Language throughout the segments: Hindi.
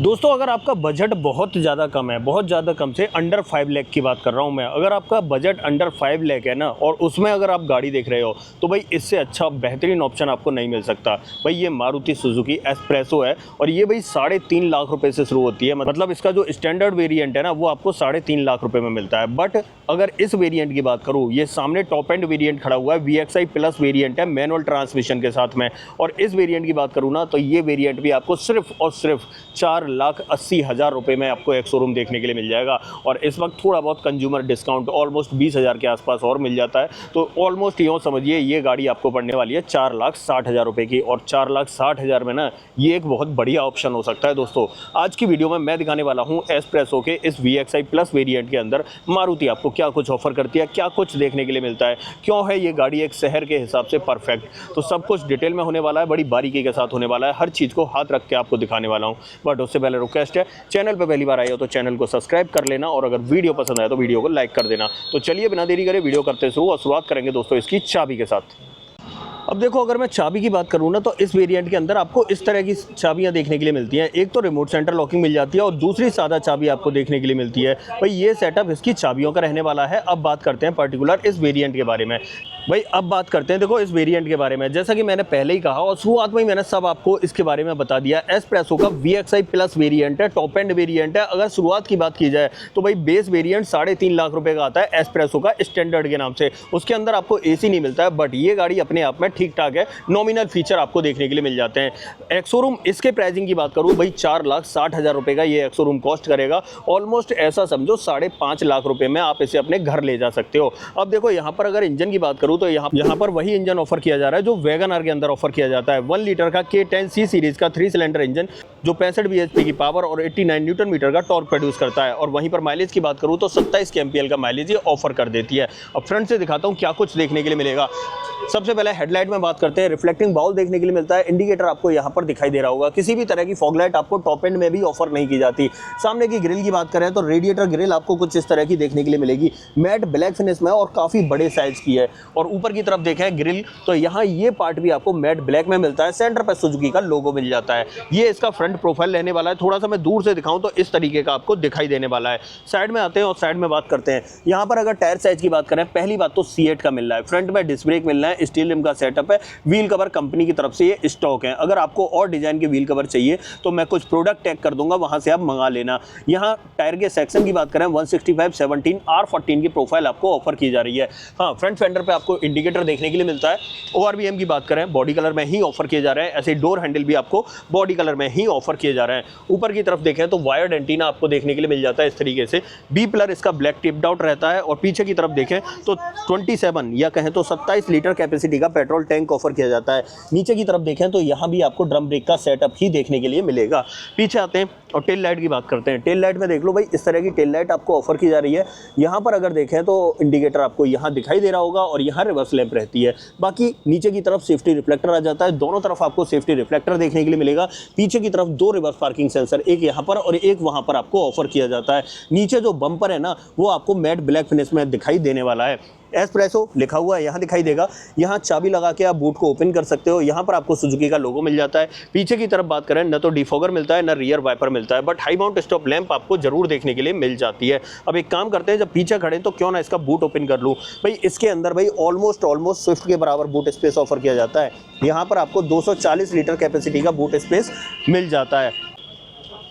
दोस्तों अगर आपका बजट बहुत ज़्यादा कम है, बहुत ज़्यादा कम से अंडर 5 लाख की बात कर रहा हूँ मैं, अगर आपका बजट अंडर 5 लाख है ना और उसमें अगर आप गाड़ी देख रहे हो तो भाई इससे अच्छा बेहतरीन ऑप्शन आपको नहीं मिल सकता। भाई ये मारुति सुजुकी एस्प्रेसो है और ये भाई 3.5 लाख रुपए से शुरू होती है। मतलब इसका जो स्टैंडर्ड वेरिएंट है ना वो आपको 3.5 लाख रुपए में मिलता है। बट अगर इस वेरिएंट की बात करूँ, ये सामने टॉप एंड वेरिएंट खड़ा हुआ है, VXI प्लस वेरिएंट है मैनुअल ट्रांसमिशन के साथ में। और इस वेरिएंट की बात करूँ ना तो ये वेरिएंट भी आपको सिर्फ और सिर्फ 4,80,000 रुपये में आपको एक शोरूम देखने के लिए मिल जाएगा। और इस वक्त थोड़ा बहुत कंज्यूमर डिस्काउंट ऑलमोस्ट 20,000 के आसपास और मिल जाता है। तो ऑलमोस्ट यूँ समझिए ये गाड़ी आपको पड़ने वाली है 4,60,000 रुपये की। और 4,60,000 में ना ये एक बहुत बढ़िया ऑप्शन हो सकता है। दोस्तों आज की वीडियो में मैं दिखाने वाला हूँ एस्प्रेसो के इस VXI प्लस वेरिएंट के अंदर मारुति आपको क्या कुछ ऑफर करती है, क्या कुछ देखने के लिए मिलता है, क्यों है ये गाड़ी एक शहर के हिसाब से परफेक्ट। तो सब कुछ डिटेल में होने वाला है, बड़ी बारीकी के साथ होने वाला है, हर चीज़ को हाथ रख के आपको दिखाने वाला हूँ। बट उससे पहले रिक्वेस्ट है, चैनल पे पहली बार आए हो तो चैनल को सब्सक्राइब कर लेना और अगर वीडियो पसंद आए तो वीडियो को लाइक कर देना। तो चलिए बिना देरी करे वीडियो करते शुरू और शुरुआत करेंगे दोस्तों इसकी चाबी के साथ। अब देखो अगर मैं चाबी की बात करूँ ना तो इस वेरिएंट के अंदर आपको इस तरह की चाबियां देखने के लिए मिलती हैं। एक तो रिमोट सेंटर लॉकिंग मिल जाती है और दूसरी सादा चाबी आपको देखने के लिए मिलती है। भाई ये सेटअप इसकी चाबियों का रहने वाला है। अब बात करते हैं पर्टिकुलर इस वेरिएंट के बारे में। भाई अब बात करते हैं देखो इस वेरिएंट के बारे में। जैसा कि मैंने पहले ही कहा और शुरुआत में ही मैंने सब आपको इसके बारे में बता दिया। एस्प्रेसो का VXI प्लस वेरिएंट है, टॉप एंड वेरिएंट है। अगर शुरुआत की बात की जाए तो भाई बेस वेरिएंट 3.5 लाख रुपए का आता है एस्प्रेसो का स्टैंडर्ड के नाम से। उसके अंदर आपको AC नहीं मिलता है, बट ये गाड़ी अपने आप में ठीक ठाक है। नॉमिनल फीचर आपको देखने के लिए मिल जाते हैं। एक्सोरूम इसके प्राइसिंग की बात करूँ भाई 4,60,000 रुपए का ये एक्सोरूम कॉस्ट करेगा। ऑलमोस्ट ऐसा समझो 5.5 लाख रुपए में आप इसे अपने घर ले जा सकते हो। अब देखो यहाँ पर अगर इंजन की बात करूँ तो यहाँ पर वही इंजन ऑफर किया जा रहा है जो वैगन आर के अंदर ऑफर किया जाता है। 1 लीटर का K10C सीरीज का 3 सिलेंडर इंजन जो 65 bhp की पावर और 89 न्यूटन मीटर का टॉर्क प्रोड्यूस करता है। और वहीं पर माइलेज की बात करूँ तो 27 kmpl का माइलेज ये ऑफर कर देती है। अब फ्रंट से दिखाता हूँ क्या कुछ देखने के लिए मिलेगा। सबसे पहले हेडलाइट में बात करते हैं। रिफ्लेक्टिंग बाउल देखने के लिए मिलता है। इंडिकेटर आपको यहाँ पर दिखाई दे रहा होगा। किसी भी तरह की फॉगलाइट आपको टॉप एंड में भी ऑफर नहीं की जाती। सामने की ग्रिल की बात करें तो रेडिएटर ग्रिल आपको कुछ इस तरह की देखने के लिए मिलेगी, मैट ब्लैक फिनिश में और काफ़ी बड़े साइज की है। और ऊपर की तरफ देखें ग्रिल तो यहाँ ये पार्ट भी आपको मैट ब्लैक में मिलता है। सेंटर पर सुजुकी का लोगो मिल जाता है। ये इसका फ्रंट प्रोफाइल रहने वाला है। थोड़ा सा मैं दूर से दिखाऊं तो इस तरीके का आपको दिखाई देने वाला है। साइड में आते हैं और साइड में बात करते हैं। यहाँ पर अगर टायर साइज की बात करें, पहली बात तो C8 का मिल रहा है। फ्रंट में डिस्क ब्रेक मिल रहा है, स्टील रिम का सेटअप है। व्हील कवर कंपनी की तरफ से ये स्टॉक है। अगर आपको और डिजाइन के व्हील कवर चाहिए तो मैं कुछ प्रोडक्ट टैग कर दूंगा, वहां से आप मंगा लेना। यहाँ टायर के सेक्शन की बात करें 165/17 R14 की प्रोफाइल आपको ऑफर की जा रही है। हाँ, फ्रंट फेंडर पे आपको इंडिकेटर देखने के लिए मिलता है। ORVM की बात करें बॉडी कलर में ही ऑफर किए जा रहे हैं। ऐसे डोर हैंडल भी आपको बॉडी कलर में ही ऑफर किए जा रहे हैं। ऊपर की तरफ देखें तो वायर्ड एंटीना आपको देखने के लिए मिल जाता है इस तरीके से। बी पिलर इसका ब्लैक टिप्ड आउट रहता है। और पीछे की तरफ देखें तो 27 या कहें तो 27 लीटर कैपेसिटी का पेट्रोल टैंक ऑफर किया जाता है। नीचे की तरफ देखें तो यहाँ भी आपको ड्रम ब्रेक का सेटअप ही देखने के लिए मिलेगा। पीछे आते हैं और टेल लाइट की बात करते हैं। टेल लाइट में देख लो भाई इस तरह की टेल लाइट आपको ऑफर की जा रही है। यहाँ पर अगर देखें तो इंडिकेटर आपको यहाँ दिखाई दे रहा होगा और यहाँ रिवर्स लैंप रहती है। बाकी नीचे की तरफ सेफ्टी रिफ्लेक्टर आ जाता है। दोनों तरफ आपको सेफ्टी रिफ्लेक्टर देखने के लिए मिलेगा। पीछे की तरफ 2 रिवर्स पार्किंग सेंसर, एक यहाँ पर और एक वहाँ पर आपको ऑफर किया जाता है। नीचे जो बम्पर है ना वो आपको मैट ब्लैक फिनिश में दिखाई देने वाला है। एस्प्रेसो लिखा हुआ है यहाँ दिखाई देगा। यहाँ चाबी लगा के आप बूट को ओपन कर सकते हो। यहाँ पर आपको सुजुकी का लोगो मिल जाता है। पीछे की तरफ बात करें न तो डिफॉगर मिलता है न रियर वाइपर मिलता है, but high mount stop lamp आपको जरूर देखने के लिए मिल जाती है। अब एक काम करते हैं, जब पीछे खड़े तो क्यों ना इसका बूट ओपन कर लूँ। भाई इसके अंदर भाई ऑलमोस्ट स्विफ्ट के बराबर बूट स्पेस ऑफर किया जाता है। यहाँ पर आपको 240 लीटर कैपेसिटी का बूट स्पेस मिल जाता है।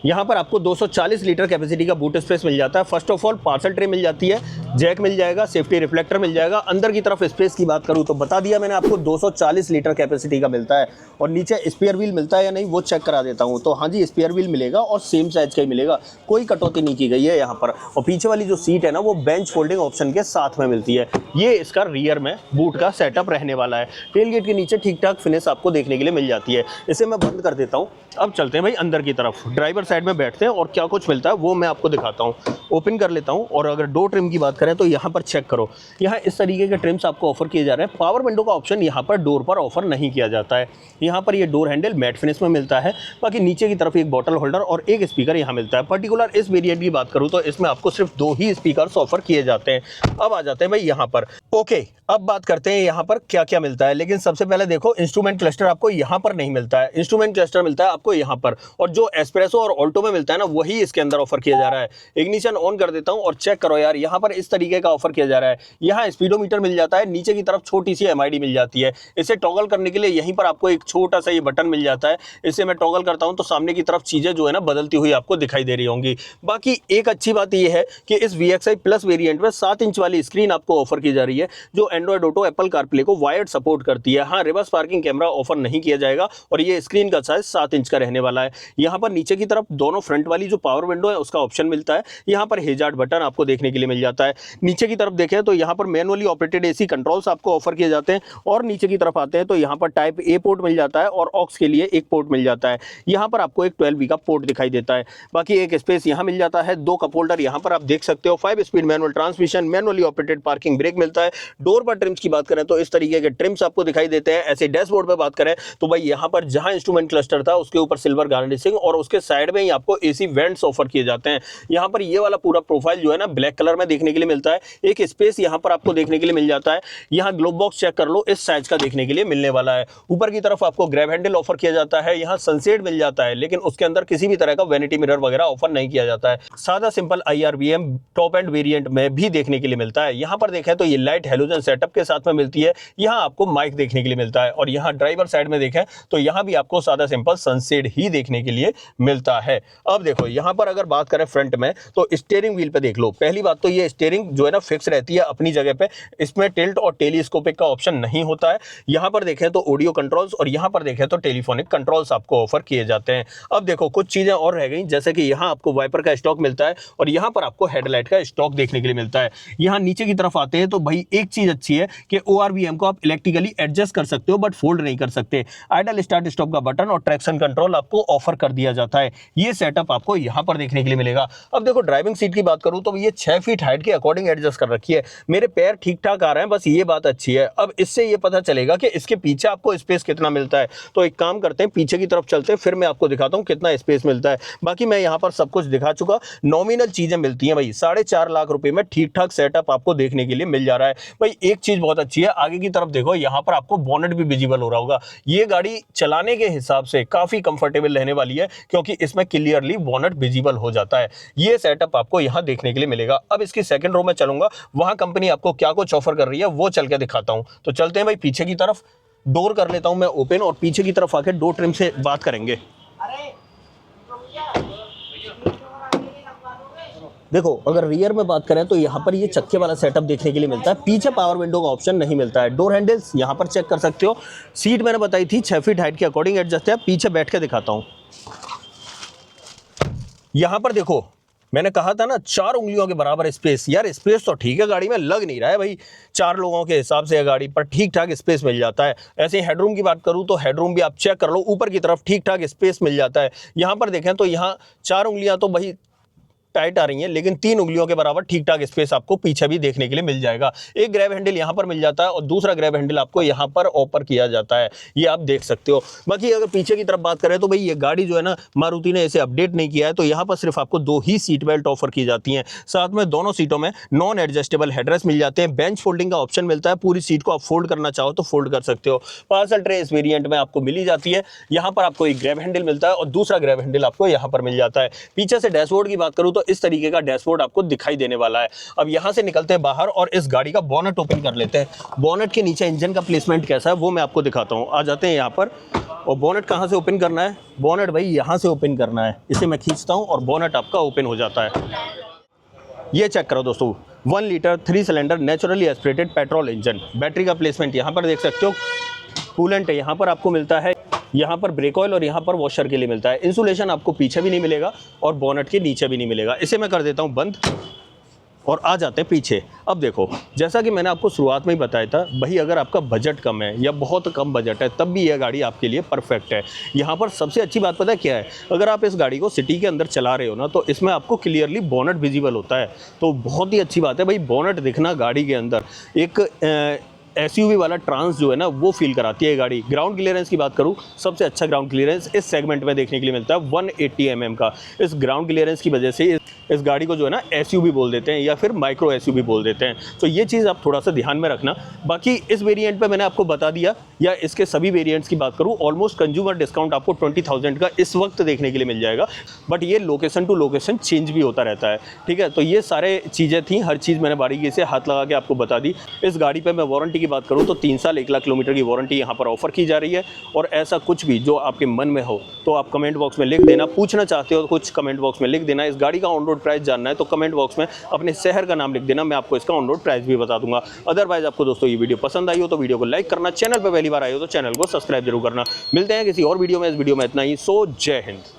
यहाँ पर आपको 240 लीटर कैपेसिटी का बूट स्पेस मिल जाता है। First of all parcel tray मिल जाती है, जैक मिल जाएगा, सेफ्टी रिफ्लेक्टर मिल जाएगा। अंदर की तरफ स्पेस की बात करूँ तो बता दिया मैंने आपको 240 लीटर कैपेसिटी का मिलता है। और नीचे स्पेयर व्हील मिलता है या नहीं वो चेक करा देता हूँ। तो हाँ जी, स्पेयर व्हील मिलेगा और सेम साइज का ही मिलेगा, कोई कटौती नहीं की गई है यहाँ पर। और पीछे वाली जो सीट है ना वो बेंच फोल्डिंग ऑप्शन के साथ में मिलती है। ये इसका रियर में बूट का सेटअप रहने वाला है। टेल गेट के नीचे ठीक ठाक फिनिश आपको देखने के लिए मिल जाती है। इसे मैं बंद कर देता हूँ। अब चलते हैं भाई अंदर की तरफ। ड्राइवर साइड में बैठते हैं और क्या कुछ मिलता है वो मैं आपको दिखाता हूँ। ओपन कर लेता हूँ और अगर डोर ट्रिम की बात करें तो यहाँ पर चेक करो, यहाँ इस तरीके के ट्रिम्स आपको ऑफर किए जा रहे हैं। पावर विंडो का ऑप्शन यहाँ पर डोर पर ऑफर नहीं किया जाता है। यहाँ पर ये डोर हैंडल मैट फिनिश में मिलता है। बाकी नीचे की तरफ एक बॉटल होल्डर और एक स्पीकर यहाँ मिलता है। पर्टिकुलर इस वेरिएंट की बात करूँ तो इसमें आपको सिर्फ 2 ही स्पीकर ऑफर किए जाते हैं। अब आ जाते हैं भाई यहाँ पर। ओके, अब बात करते हैं यहाँ पर क्या क्या मिलता है। लेकिन सबसे पहले देखो इंस्ट्रूमेंट क्लस्टर आपको यहाँ पर नहीं मिलता है। इंस्ट्रूमेंट क्लस्टर मिलता है आपको यहाँ पर। और जो एस्प्रेसो और ऑल्टो में मिलता है ना वही इसके अंदर ऑफर किया जा रहा है। इग्निशन ऑन कर देता हूँ और चेक करो यार, यहाँ पर इस तरीके का ऑफर किया जा रहा है। यहाँ स्पीडोमीटर मिल जाता है, नीचे की तरफ छोटी सी MID मिल जाती है। इसे टॉगल करने के लिए यहीं पर आपको एक छोटा सा ये बटन मिल जाता है। इसे मैं टॉगल करता हूँ तो सामने की तरफ चीजें जो है ना बदलती हुई आपको दिखाई दे रही होंगी। बाकी एक अच्छी बात यह है कि इस VXI प्लस वेरिएंट में 7 इंच वाली स्क्रीन आपको ऑफर की जा रही है, जो एंड्रॉइड ऑटो, एप्पल कारप्ले को वायर्ड सपोर्ट करती है। हाँ, रिवर्स पार्किंग कैमरा ऑफर नहीं किया जाएगा और ये स्क्रीन का साइज 7 इंच का रहने वाला है। यहाँ पर नीचे की तरफ दोनों फ्रंट वाली जो पावर विंडो है उसका ऑप्शन मिलता है। यहाँ पर हेजार्ड बटन आपको देखने के लिए मिल जाता है। नीचे की तरफ देखें तो यहाँ पर मैनुअली ऑपरेटेड AC कंट्रोल्स आपको ऑफर किए जाते हैं और नीचे की तरफ आते हैं तो यहाँ पर टाइप A पोर्ट मिल जाता है और ऑक्स के लिए एक पोर्ट मिल जाता है। यहाँ पर आपको एक 12V का पोर्ट दिखाई देता है। बाकी एक स्पेस यहाँ मिल जाता है, 2 कप होल्डर यहाँ पर आप देख सकते हो, 5 speed manual transmission, manually operated parking brake मिलता है। डोर पर ट्रिम्स की बात करें तो इस तरीके के ट्रिम्स आपको दिखाई देते हैं। ऐसे डैशबोर्ड पर बात करें तो भाई यहाँ पर जहाँ इंस्ट्रूमेंट क्लस्टर था उसके ऊपर सिल्वर गार्निशिंग और उसके साइड में ही आपको AC वेंट्स ऑफर किए जाते हैं। यहाँ पर ये वाला पूरा प्रोफाइल जो है ना ब्लैक कलर में देखने के लिए मिलता है। एक स्पेस यहाँ पर आपको देखने के लिए मिल जाता है। यहाँ ग्लोब बॉक्स चेक कर लो, इस साइज का देखने के लिए मिलने वाला है। ऊपर की तरफ आपको ग्रैब हैंडल ऑफर किया जाता है। यहाँ सनसेट मिल जाता है लेकिन उसके अंदर किसी भी तरह का वैनिटी मिरर वगैरह ऑफर नहीं किया जाता है। सादा simple IRBM top end variant में भी देखने के लिए मिलता है। यहाँ पर देखें तो ये लाइट हेलोजन सेटअप के साथ में मिलती है। यहाँ आपको माइक देखने के लिए मिलता है और यहाँ ड्राइवर साइड में देखें तो यहाँ भी आपको सादा सिंपल सनसेट ही देखने के लिए मिलता है। अब देखो यहाँ पर अगर बात करें फ्रंट में तो स्टीयरिंग व्हील पे देख लो। पहली बात तो ये स्टीयरिंग जो है ना फिक्स रहती है अपनी जगह पे, इसमें टिल्ट और टेलीस्कोपिक का ऑप्शन नहीं होता है। यहाँ पर देखें तो ऑडियो कंट्रोल्स और यहाँ पर देखें तो टेलीफोनिक कंट्रोल्स आपको ऑफर किए जाते हैं। अब देखो कुछ चीजें और रह गई, जैसे कि यहाँ आपको वाइपर का स्टॉक मिलता है और यहाँ पर आपको हेडलाइट का स्टॉक देखने के लिए मिलता है। यहाँ नीचे की तरफ आते हैं तो भाई एक चीज अच्छी है कि ORVM को आप इलेक्ट्रिकली एडजस्ट कर सकते हो बट फोल्ड नहीं कर सकते। आइडल स्टार्ट स्टॉप का बटन और ट्रैक्शन कंट्रोल आपको ऑफर कर दिया जाता है। ये सेटअप आपको यहाँ पर देखने के लिए मिलेगा। अब देखो ड्राइविंग सीट की बात करूं तो ये 6 फीट हाइट के अकॉर्डिंग एडजस्ट कर रखी है। मेरे पैर ठीक ठाक आ रहे हैं, बस ये बात अच्छी है। अब इससे ये पता चलेगा कि इसके पीछे आपको स्पेस कितना मिलता है। तो एक काम करते हैं, पीछे की तरफ चलते हैं, फिर मैं आपको दिखाता हूं कितना स्पेस मिलता है। बाकी मैं यहाँ पर सब कुछ दिखा चुका। नॉमिनल चीजें मिलती हैं भाई, 4.5 लाख रुपए में ठीक ठाक सेटअप आपको देखने के लिए मिल जा रहा है। भाई एक चीज बहुत अच्छी है, आगे की तरफ देखो, यहाँ पर आपको बोनेट भी विजिबल हो रहा होगा। ये गाड़ी चलाने के हिसाब से काफी कंफर्टेबल रहने वाली है क्योंकि इसमें क्लियरली बोनेट विजिबल हो जाता है। ये सेटअप आपको यहाँ देखने के लिए मिलेगा। अब इसकी सेकंड रो में चलूंगा, वहां कंपनी आपको क्या कुछ ऑफर कर रही है वो चल के दिखाता हूं। तो चलते हैं भाई पीछे की तरफ। डोर कर लेता हूं मैं ओपन और पीछे की तरफ आके डोर ट्रिम से बात करेंगे। देखो अगर रियर में बात करें तो यहाँ पर ये चक्के वाला सेटअप देखने के लिए मिलता है। पीछे पावर विंडो का ऑप्शन नहीं मिलता है। डोर हैंडल्स यहाँ पर चेक कर सकते हो। सीट मैंने बताई थी 6 फीट हाइट के अकॉर्डिंग एडजस्ट है। पीछे बैठ के दिखाता हूँ। यहाँ पर देखो, मैंने कहा था ना 4 उंगलियों के बराबर स्पेस। यार स्पेस तो ठीक है, गाड़ी में लग नहीं रहा है भाई, 4 लोगों के हिसाब से गाड़ी पर ठीक ठाक स्पेस मिल जाता है। ऐसे ही हेडरूम की बात करूं तो हेडरूम भी आप चेक कर लो, ऊपर की तरफ ठीक ठाक स्पेस मिल जाता है। यहाँ पर देखें तो यहाँ 4 उंगलियां तो भाई टाइट आ रही हैं लेकिन 3 उंगलियों के बराबर ठीक ठाक स्पेस आपको पीछे भी देखने के लिए मिल जाएगा। एक ग्रैब हैंडल यहाँ पर मिल जाता है और दूसरा ग्रैब हैंडल आपको यहाँ पर ऑफर किया जाता है, ये आप देख सकते हो। बाकी अगर पीछे की तरफ बात करें तो भाई ये गाड़ी जो है ना मारुति ने इसे अपडेट नहीं किया है, तो यहाँ पर सिर्फ आपको 2 ही सीट बेल्ट ऑफर की जाती हैं। साथ में दोनों सीटों में नॉन एडजस्टेबल हेडरेस्ट मिल जाते हैं। बेंच फोल्डिंग का ऑप्शन मिलता है, पूरी सीट को आप फोल्ड करना चाहो तो फोल्ड कर सकते हो। पार्सल ट्रे इस वेरिएंट में आपको मिली जाती है। यहाँ पर आपको एक ग्रैब हैंडल मिलता है और दूसरा ग्रैब हैंडल आपको यहाँ पर मिल जाता है। पीछे से डैशबोर्ड की बात करूँ तो इस तरीके का डैशबोर्ड आपको दिखाई देने वाला है। अब यहां से निकलते हैं बाहर और इस गाड़ी का बोनेट ओपन कर लेते हैं। बोनेट के नीचे इंजन का प्लेसमेंट कैसा है वो मैं आपको दिखाता हूं। आ जाते हैं यहां पर। और बोनेट कहां से ओपन करना है? बोनेट भाई यहां से ओपन करना है। इसे मैं खींचता हूं और बोनेट आपका ओपन हो जाता है। ये चेक करो दोस्तों, 1 litre 3 cylinder naturally aspirated petrol engine. Battery का प्लेसमेंट यहां पर देख सकते हो। कूलेंट यहाँ पर आपको मिलता है, यहाँ पर ब्रेक ऑयल और यहाँ पर वॉशर के लिए मिलता है। इंसुलेशन आपको पीछे भी नहीं मिलेगा और बोनेट के नीचे भी नहीं मिलेगा। इसे मैं कर देता हूँ बंद और आ जाते हैं पीछे। अब देखो, जैसा कि मैंने आपको शुरुआत में ही बताया था भाई, अगर आपका बजट कम है या बहुत कम बजट है तब भी यह गाड़ी आपके लिए परफेक्ट है। यहाँ पर सबसे अच्छी बात पता है क्या है? अगर आप इस गाड़ी को सिटी के अंदर चला रहे हो ना तो इसमें आपको क्लियरली बोनेट विजिबल होता है, तो बहुत ही अच्छी बात है भाई। बोनेट दिखना गाड़ी के अंदर एक SUV वाला ट्रांस जो है ना वो फील कराती है गाड़ी। ग्राउंड क्लियरेंस की बात करूँ, सबसे अच्छा ग्राउंड क्लियरेंस इस सेगमेंट में देखने के लिए मिलता है 180 mm का। इस ग्राउंड क्लियरेंस की वजह से इस गाड़ी को जो है ना SUV बोल देते हैं या फिर माइक्रो SUV बोल देते हैं। तो ये चीज़ आप थोड़ा सा ध्यान में रखना। बाकी इस वेरिएंट पे मैंने आपको बता दिया, या इसके सभी वेरिएंट्स की बात करूँ ऑलमोस्ट कंज्यूमर डिस्काउंट आपको 20,000 का इस वक्त देखने के लिए मिल जाएगा, बट ये लोकेशन टू लोकेशन चेंज भी होता रहता है, ठीक है। तो ये सारे चीज़ें थी, हर चीज़ मैंने बारीकी से हाथ लगा के आपको बता दी। इस गाड़ी पे मैं वारंटी की बात करूँ तो 3 साल 1 लाख किलोमीटर की वारंटी यहाँ पर ऑफर की जा रही है। और ऐसा कुछ भी जो आपके मन में हो तो आप कमेंट बॉक्स में लिख देना, पूछना चाहते हो तो कुछ कमेंट बॉक्स में लिख देना। इस गाड़ी का ऑन रोड प्राइस जानना है तो कमेंट बॉक्स में अपने शहर का नाम लिख देना, मैं आपको इसका ऑन रोड प्राइस भी बता दूंगा। अदरवाइज आपको दोस्तों ये वीडियो पसंद आई हो तो वीडियो को लाइक करना, चैनल पर पहली बार आए हो तो चैनल को सब्सक्राइब जरूर करना। मिलते हैं किसी और वीडियो में, इस वीडियो में इतना ही। सो जय हिंद।